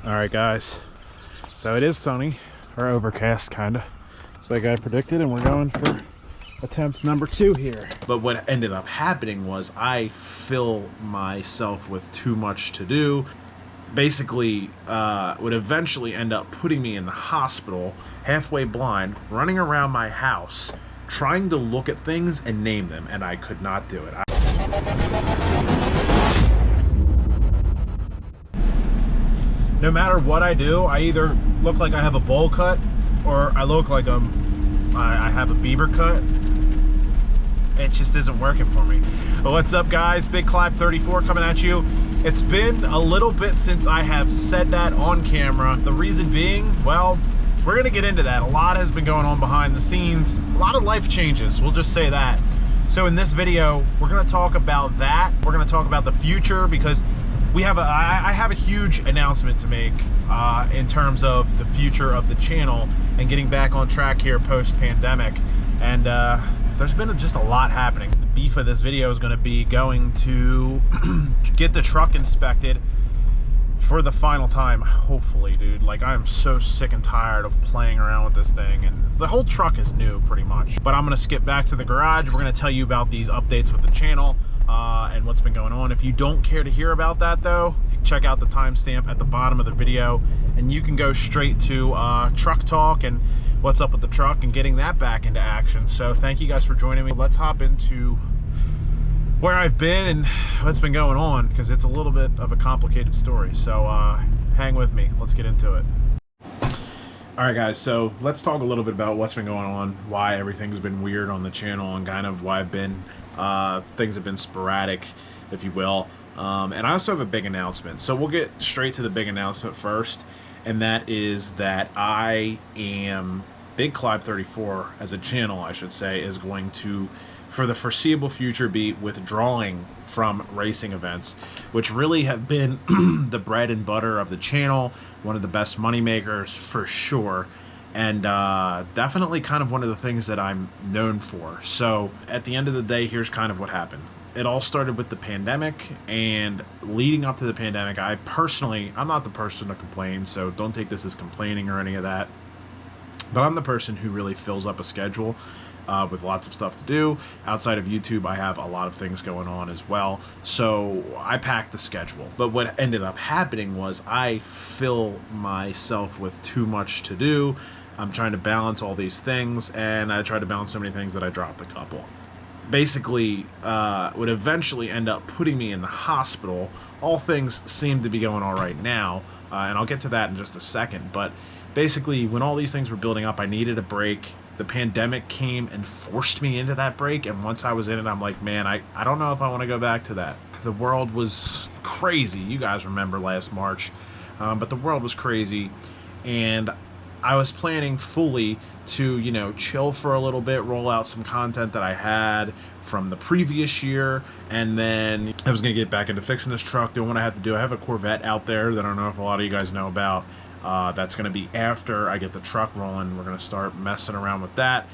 All right, guys. So it is sunny, or overcast, kind of. It's like I predicted, and we're going for attempt number 2 here. But what ended up happening was I fill myself with too much to do. Basically, would eventually end up putting me in the hospital, halfway blind, running around my house, trying to look at things and name them, and I could not do it. No matter what I do, I either look like I have a bowl cut or I look like I have a Bieber cut. It just isn't working for me. Well, what's up, guys? Big Clive 34 coming at you. It's been a little bit since I have said that on camera. The reason being, well, we're gonna get into that. A lot has been going on behind the scenes. A lot of life changes, we'll just say that. So in this video, we're gonna talk about that. We're gonna talk about the future, because I have a huge announcement to make in terms of the future of the channel and getting back on track here post-pandemic. And there's been just a lot happening. The beef of this video is going to be going to get the truck inspected for the final time, hopefully, dude. Like, I am so sick and tired of playing around with this thing, and the whole truck is new pretty much. But I'm going to skip back to the garage. We're going to tell you about these updates with the channel and what's been going on. If you don't care to hear about that, though, check out the timestamp at the bottom of the video, and you can go straight to truck talk and what's up with the truck and getting that back into action. So thank you guys for joining me. Let's hop into where I've been and what's been going on, because it's a little bit of a complicated story. So hang with me. Let's get into it. All right, guys, so let's talk a little bit about what's been going on, why everything's been weird on the channel, and kind of why I've been things have been sporadic, if you will. And I also have a big announcement. So we'll get straight to the big announcement first, and that is that I am Big Clive 34 as a channel, I should say, is going to, for the foreseeable future, be withdrawing from racing events, which really have been the bread and butter of the channel, one of the best money makers for sure, and definitely kind of one of the things that I'm known for. So at the end of the day, here's kind of what happened. It all started with the pandemic, and leading up to the pandemic, I'm not the person to complain, so don't take this as complaining or any of that, but I'm the person who really fills up a schedule with lots of stuff to do. Outside of YouTube, I have a lot of things going on as well, so I packed the schedule. But what ended up happening was I fill myself with too much to do. I'm trying to balance all these things, and I tried to balance so many things that I dropped a couple. Basically, would eventually end up putting me in the hospital. All things seem to be going all right now, and I'll get to that in just a second. But basically, when all these things were building up, I needed a break. The pandemic came and forced me into that break, and once I was in it, I'm like, man, I don't know if I want to go back to that. The world was crazy. You guys remember last March, but the world was crazy, and I was planning fully to, you know, chill for a little bit, roll out some content that I had from the previous year, and then I was going to get back into fixing this truck, doing what I have to do. I have a Corvette out there that I don't know if a lot of you guys know about. That's going to be after I get the truck rolling. We're going to start messing around with that.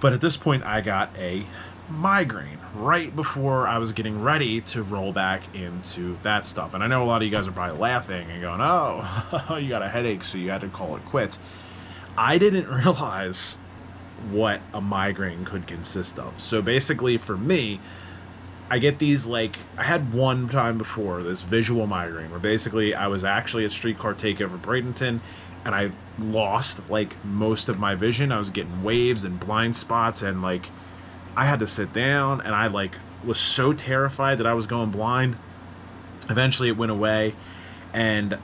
But at this point, I got a migraine right before I was getting ready to roll back into that stuff. And I know a lot of you guys are probably laughing and going, oh, you got a headache, so you had to call it quits. I didn't realize what a migraine could consist of. So basically for me, I get these, like, I had one time before, this visual migraine, where basically I was actually at Streetcar Takeover Bradenton, and I lost, like, most of my vision. I was getting waves and blind spots, and, like, I had to sit down, and I, like, was so terrified that I was going blind. Eventually it went away, and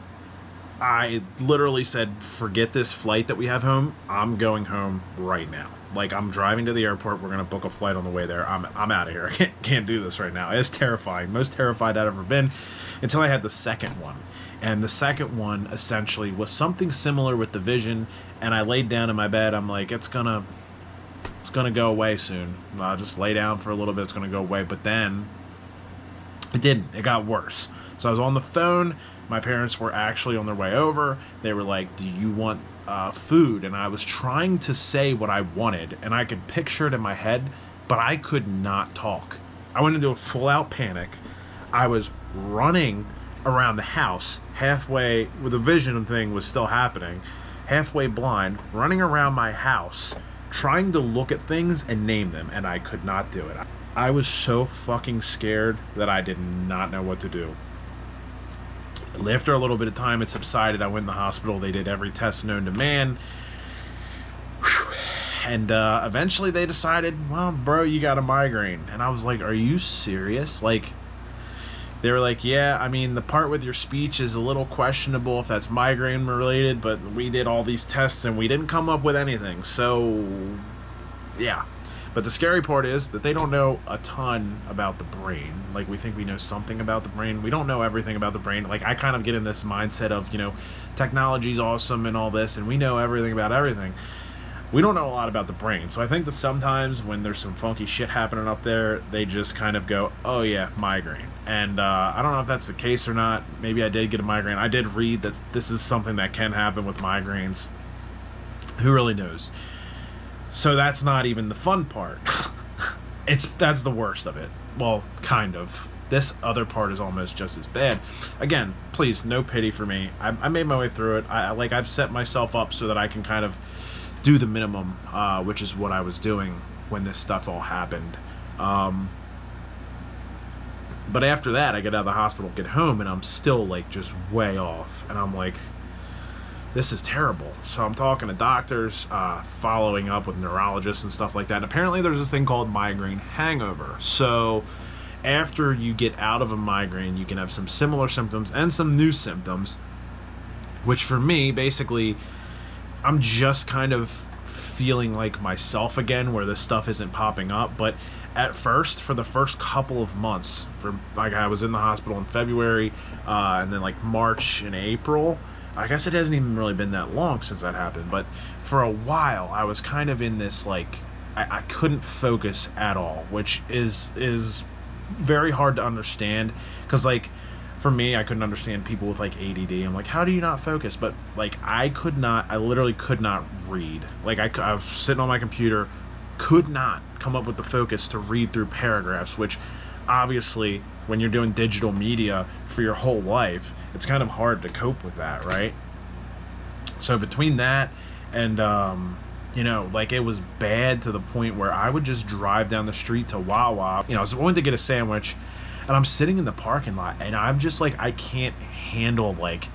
I literally said, forget this flight that we have home. I'm going home right now. Like, I'm driving to the airport. We're going to book a flight on the way there. I'm out of here. I can't do this right now. It's terrifying. Most terrified I'd ever been, until I had the second one. And the second one essentially was something similar with the vision. And I laid down in my bed. I'm like, it's gonna go away soon. I'll just lay down for a little bit. It's gonna go away. But then it didn't. It got worse. So I was on the phone. My parents were actually on their way over. They were like, do you want food? And I was trying to say what I wanted, and I could picture it in my head, but I could not talk. I went into a full-out panic. I was running around the house, halfway, with the vision thing was still happening, halfway blind, running around my house, trying to look at things and name them, and I could not do it. I was so fucking scared that I did not know what to do. After a little bit of time, it subsided. I went in the hospital. They did every test known to man. And eventually they decided, well, bro, you got a migraine. And I was like, are you serious? Like, they were like, yeah, I mean, the part with your speech is a little questionable if that's migraine related, but we did all these tests and we didn't come up with anything. So, yeah. But the scary part is that they don't know a ton about the brain. Like, we think we know something about the brain. We don't know everything about the brain. Like, I kind of get in this mindset of, you know, technology's awesome and all this, and we know everything about everything. We don't know a lot about the brain. So I think that sometimes when there's some funky shit happening up there, they just kind of go, oh yeah, migraine. And I don't know if that's the case or not. Maybe I did get a migraine. I did read that this is something that can happen with migraines. Who really knows? So that's not even the fun part. That's the worst of it. Well, kind of. This other part is almost just as bad. Again, please, no pity for me. I made my way through it. I've set myself up so that I can kind of do the minimum, which is what I was doing when this stuff all happened. But after that, I get out of the hospital, get home, and I'm still like just way off. And I'm like, this is terrible. So I'm talking to doctors, following up with neurologists and stuff like that. And apparently there's this thing called migraine hangover. So after you get out of a migraine, you can have some similar symptoms and some new symptoms, which for me, basically, I'm just kind of feeling like myself again, where this stuff isn't popping up. But at first, for the first couple of months, like I was in the hospital in February, and then like March and April, I guess it hasn't even really been that long since that happened, but for a while I was kind of in this like I couldn't focus at all, which is very hard to understand, because like for me, I couldn't understand people with like ADD. I'm like, how do you not focus? But like I literally could not read. Like I was sitting on my computer, could not come up with the focus to read through paragraphs, which obviously when you're doing digital media for your whole life, it's kind of hard to cope with that, right? So between that and you know, like it was bad to the point where I would just drive down the street to Wawa. You know, I went to get a sandwich, and I'm sitting in the parking lot, and I'm just like, I can't handle like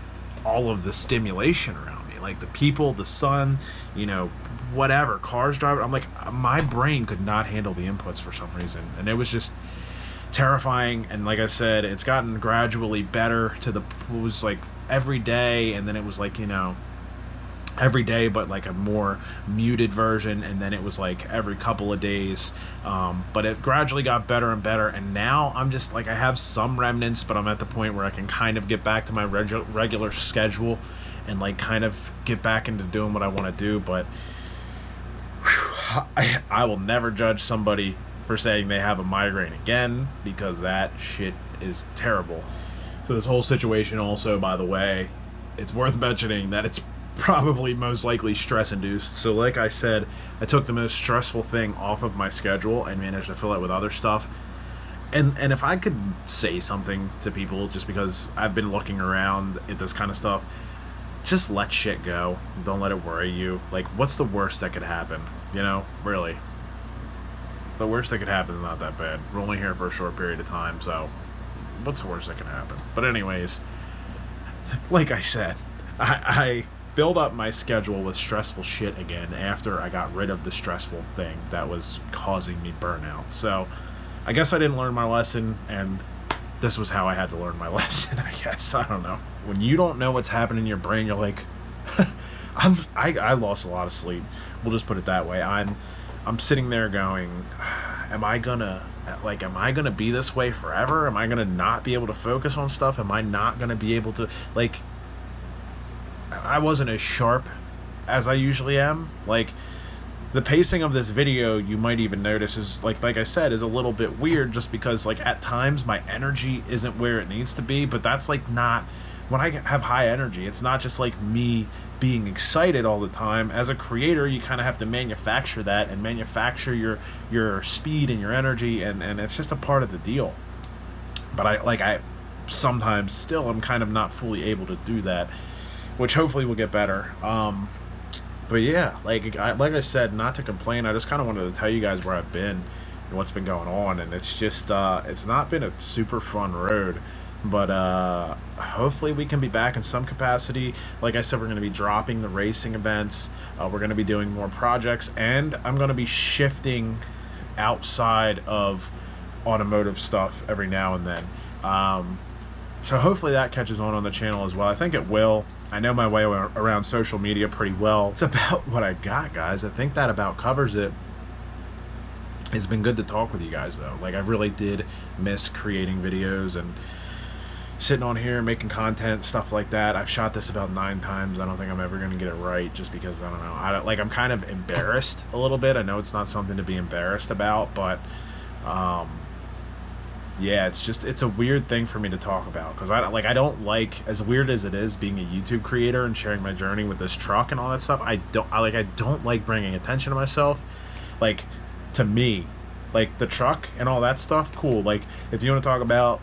all of the stimulation around me, like the people, the sun, you know, whatever, cars driving. I'm like, my brain could not handle the inputs for some reason, and it was just terrifying. And like I said, it's gotten gradually better to it was like every day, and then it was like, you know, every day but like a more muted version, and then it was like every couple of days, but it gradually got better and better, and now I'm just like, I have some remnants, but I'm at the point where I can kind of get back to my regular schedule and like kind of get back into doing what I want to do. But whew, I will never judge somebody for saying they have a migraine again, because that shit is terrible. So this whole situation also, by the way, it's worth mentioning that it's probably most likely stress induced. So like I said, I took the most stressful thing off of my schedule and managed to fill it with other stuff. And if I could say something to people, just because I've been looking around at this kind of stuff, just let shit go. Don't let it worry you. Like, what's the worst that could happen? You know, really. The worst that could happen is not that bad. We're only here for a short period of time, so what's the worst that can happen? But anyways, like I said, I filled up my schedule with stressful shit again after I got rid of the stressful thing that was causing me burnout. So I guess I didn't learn my lesson, and this was how I had to learn my lesson, I guess. I don't know. When you don't know what's happening in your brain, you're like, I lost a lot of sleep. We'll just put it that way. I'm sitting there going, am I gonna be this way forever? Am I gonna not be able to focus on stuff? Am I not gonna be able to, like, I wasn't as sharp as I usually am. Like, the pacing of this video, you might even notice, is like I said, is a little bit weird, just because like at times my energy isn't where it needs to be. But that's like not, when I have high energy, it's not just like me being excited all the time. As a creator, you kind of have to manufacture that, and manufacture your speed and your energy, and it's just a part of the deal. But sometimes still I'm kind of not fully able to do that, which hopefully will get better. But yeah, like I said, not to complain, I just kind of wanted to tell you guys where I've been and what's been going on, and it's just it's not been a super fun road, but hopefully we can be back in some capacity. Like I said, we're going to be dropping the racing events, we're going to be doing more projects, and I'm going to be shifting outside of automotive stuff every now and then. So hopefully that catches on the channel as well. I think it will. I know my way around social media pretty well. It's about what I got, guys. I think that about covers it. It's been good to talk with you guys, though. Like, I really did miss creating videos and sitting on here making content, stuff like that. I've shot this about 9 times. I don't think I'm ever going to get it right, just because, I don't know. I'm kind of embarrassed a little bit. I know it's not something to be embarrassed about, but yeah, it's a weird thing for me to talk about, because I don't like, as weird as it is being a YouTube creator and sharing my journey with this truck and all that stuff, I don't like bringing attention to myself. Like, to me, like the truck and all that stuff, cool. Like, if you want to talk about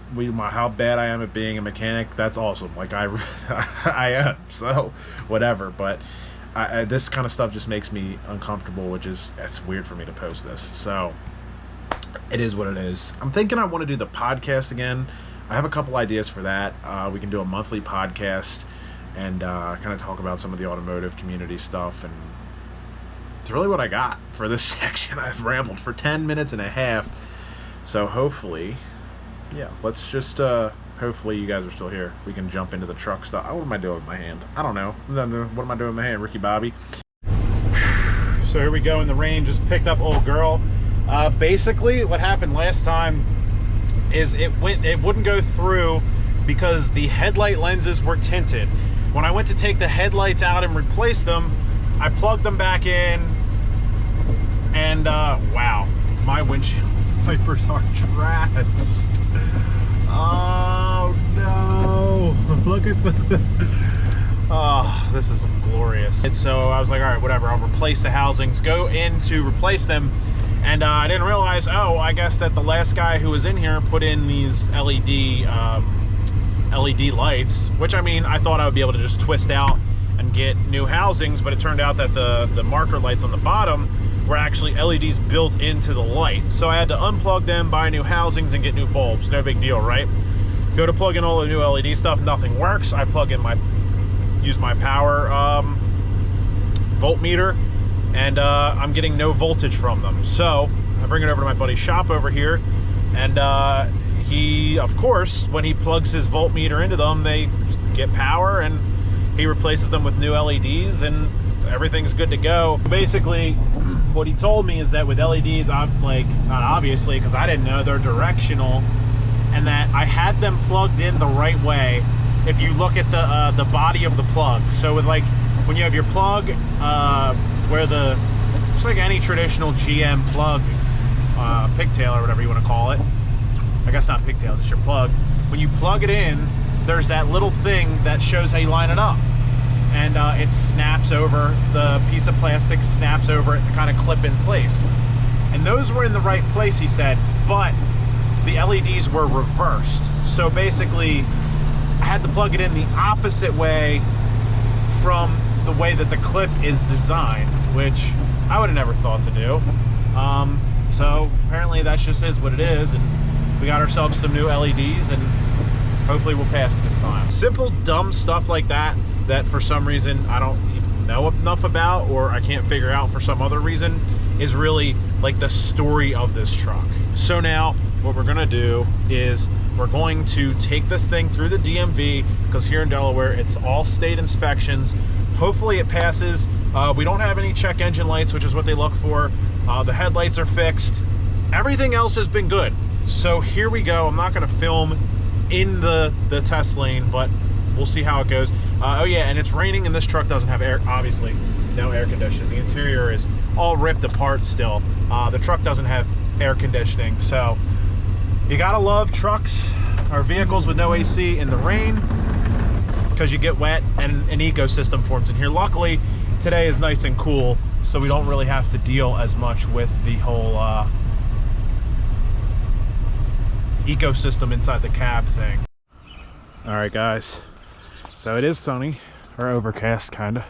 how bad I am at being a mechanic, that's awesome. Like, I am, so whatever. But this kind of stuff just makes me uncomfortable, which is, it's weird for me to post this. So it is what it is. I'm thinking I want to do the podcast again. I have a couple ideas for that. We can do a monthly podcast and kind of talk about some of the automotive community stuff, and it's really what I got for this section. I've rambled for 10 minutes and a half, so hopefully, yeah, let's just hopefully you guys are still here. We can jump into the truck stuff. What am I doing with my hand? I don't know. What am I doing with my hand, Ricky Bobby? So here we go in the rain. Just picked up old girl. Basically what happened last time is it wouldn't go through because the headlight lenses were tinted. When I went to take the headlights out and replace them, I plugged them back in, and wow, my windshield wipers are trash. Oh no, look at the oh, this is glorious. And so I was like, all right, whatever, I'll replace the housings, go in to replace them. And I didn't realize, oh, I guess that the last guy who was in here put in these LED lights, which, I mean, I thought I would be able to just twist out and get new housings, but it turned out that the marker lights on the bottom were actually LEDs built into the light. So I had to unplug them, buy new housings, and get new bulbs. No big deal, right? Go to plug in all the new LED stuff, nothing works. I plug in use my power voltmeter, and I'm getting no voltage from them. So I bring it over to my buddy's shop over here, and he, of course, when he plugs his voltmeter into them, they get power, and he replaces them with new LEDs, and everything's good to go. Basically, what he told me is that with LEDs, I'm like, not obviously, because I didn't know, they're directional, and that I had them plugged in the right way. If you look at the body of the plug, so with, like, when you have your plug, where just like any traditional GM plug, pigtail or whatever you want to call it, I guess not pigtail, just your plug. When you plug it in, there's that little thing that shows how you line it up, and it snaps over, the piece of plastic snaps over it to kind of clip in place. And those were in the right place, he said, but the LEDs were reversed. So basically, I had to plug it in the opposite way from the way that the clip is designed, which I would have never thought to do. So apparently that just is what it is, and we got ourselves some new LEDs, and hopefully we'll pass this time. Simple, dumb stuff like that for some reason I don't even know enough about, or I can't figure out for some other reason, is really like the story of this truck. So now what we're gonna do is we're going to take this thing through the DMV, because here in Delaware it's all state inspections. Hopefully it passes. We don't have any check engine lights, which is what they look for. The headlights are fixed. Everything else has been good. So here we go. I'm not going to film in the test lane, but we'll see how it goes. Oh yeah, and it's raining, and this truck doesn't have air, obviously, no air conditioning. The interior is all ripped apart still. The truck doesn't have air conditioning, so you gotta love trucks or vehicles with no AC in the rain, because you get wet and an ecosystem forms in here. Luckily, today is nice and cool, so we don't really have to deal as much with the whole ecosystem inside the cab thing. All right, guys. So it is sunny, or overcast, kind of.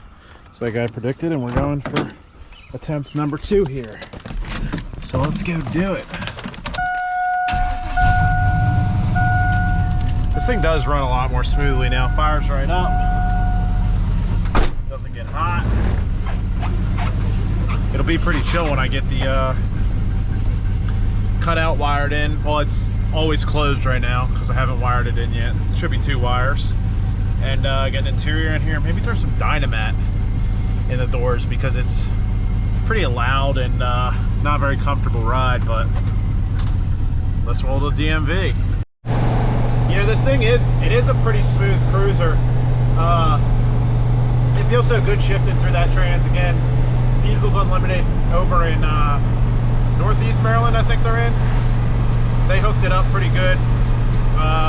It's like I predicted, and we're going for attempt number 2 here. So let's go do it. This thing does run a lot more smoothly now. Fires right up. Doesn't get hot. It'll be pretty chill when I get the cutout wired in. Well, it's always closed right now because I haven't wired it in yet. It should be 2 wires. And get an interior in here. Maybe throw some Dynamat in the doors because it's pretty loud and not very comfortable ride, but let's roll the DMV. You know, this thing is a pretty smooth cruiser. It feels so good shifting through that trans. Again, Diesels Unlimited over in Northeast Maryland, I think they're in. They hooked it up pretty good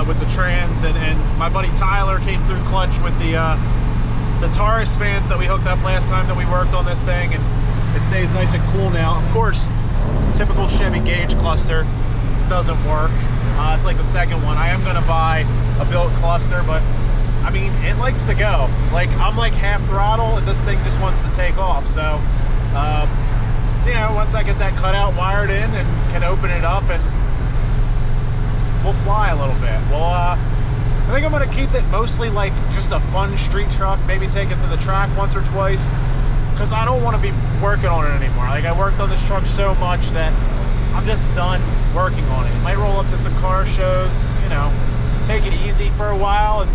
with the trans, and my buddy Tyler came through clutch with the Taurus fans that we hooked up last time that we worked on this thing, and it stays nice and cool now. Of course, typical Chevy gauge cluster doesn't work. It's like the second one. I am gonna buy a built cluster, but I mean, it likes to go. Like, I'm like half throttle and this thing just wants to take off. So, you know, once I get that cutout wired in and can open it up, and we'll fly a little bit. Well, I think I'm gonna keep it mostly like just a fun street truck, maybe take it to the track once or twice, because I don't want to be working on it anymore. Like, I worked on this truck so much that I'm just done working on it. Might roll up to some car shows, you know, take it easy for a while, and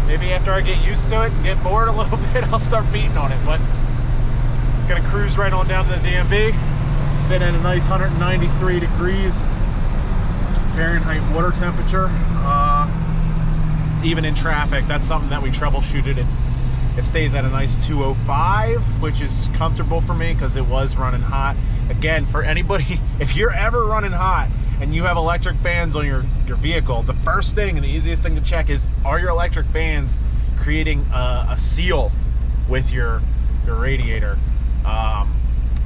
maybe after I get used to it and get bored a little bit, I'll start beating on it. But I'm gonna cruise right on down to the DMV, sit at a nice 193 degrees Fahrenheit water temperature. Even in traffic, that's something that we troubleshooted. It stays at a nice 205, which is comfortable for me because it was running hot. Again, for anybody, if you're ever running hot and you have electric fans on your vehicle, the first thing and the easiest thing to check is, are your electric fans creating a seal with your radiator?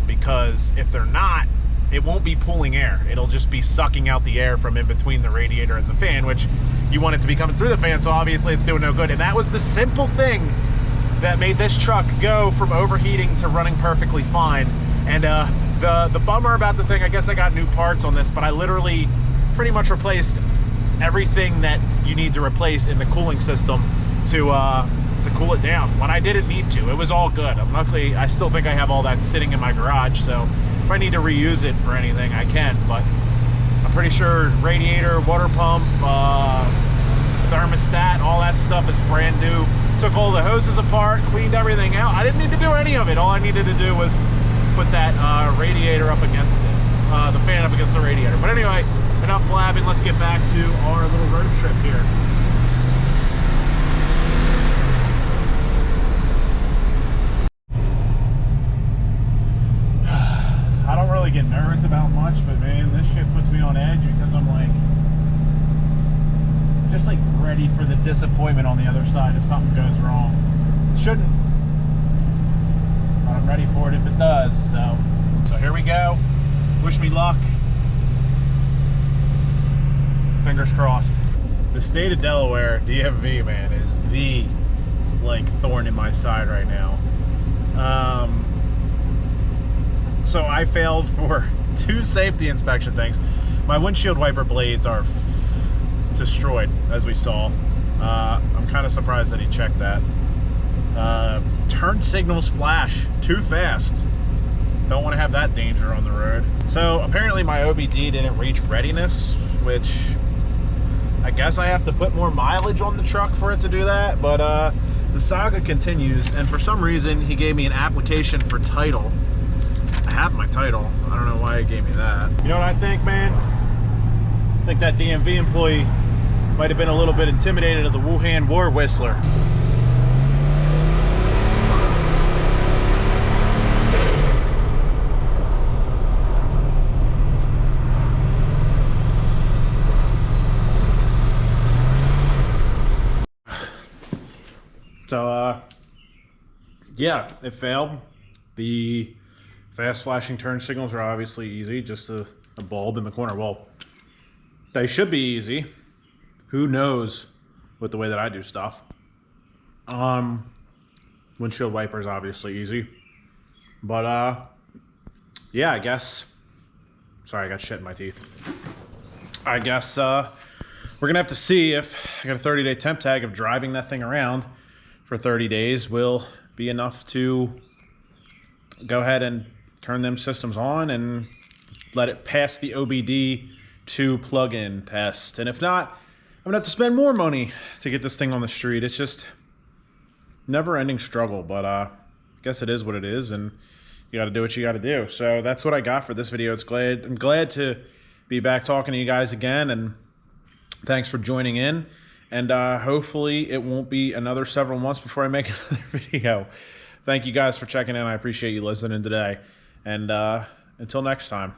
Because if they're not, it won't be pulling air. It'll just be sucking out the air from in between the radiator and the fan, which you want it to be coming through the fan, so obviously it's doing no good. And that was the simple thing that made this truck go from overheating to running perfectly fine. And the bummer about the thing, I guess I got new parts on this, but I literally pretty much replaced everything that you need to replace in the cooling system to cool it down when I didn't need to. It was all good. Luckily, I still think I have all that sitting in my garage, so if I need to reuse it for anything, I can. But I'm pretty sure radiator, water pump, thermostat, all that stuff is brand new. Took all the hoses apart, cleaned everything out. I didn't need to do any of it. All I needed to do was put that radiator up against it, the fan up against the radiator. But anyway, enough blabbing. Let's get back to our little road trip here. I don't really get nervous about much, but man, this shit puts me on edge because I'm like, just like ready for the disappointment on the other side if something goes wrong. It shouldn't, but I'm ready for it if it does. So here we go. Wish me luck. Fingers crossed. The state of Delaware DMV, man, is the like thorn in my side right now. So I failed for 2 safety inspection things. My windshield wiper blades are destroyed, as we saw. I'm kind of surprised that he checked that. Turn signals flash too fast. Don't want to have that danger on the road. So apparently my OBD didn't reach readiness, which I guess I have to put more mileage on the truck for it to do that. But the saga continues, and for some reason he gave me an application for title. I have my title. I don't know why he gave me that. You know what I think, man? I think that DMV employee might have been a little bit intimidated of the Wuhan War Whistler. So, yeah, it failed. The fast flashing turn signals are obviously easy, just a bulb in the corner. Well, they should be easy. Who knows with the way that I do stuff. Windshield wipers obviously easy, but yeah, I guess. Sorry, I got shit in my teeth. I guess we're gonna have to see if I got a 30-day temp tag of driving that thing around for 30 days will be enough to go ahead and turn them systems on and let it pass the OBD2 plug-in test. And if not, I'm gonna have to spend more money to get this thing on the street. It's just never-ending struggle, but I guess it is what it is, and you gotta do what you gotta do. So that's what I got for this video. I'm glad to be back talking to you guys again, and thanks for joining in. And hopefully it won't be another several months before I make another video. Thank you guys for checking in. I appreciate you listening today. And until next time.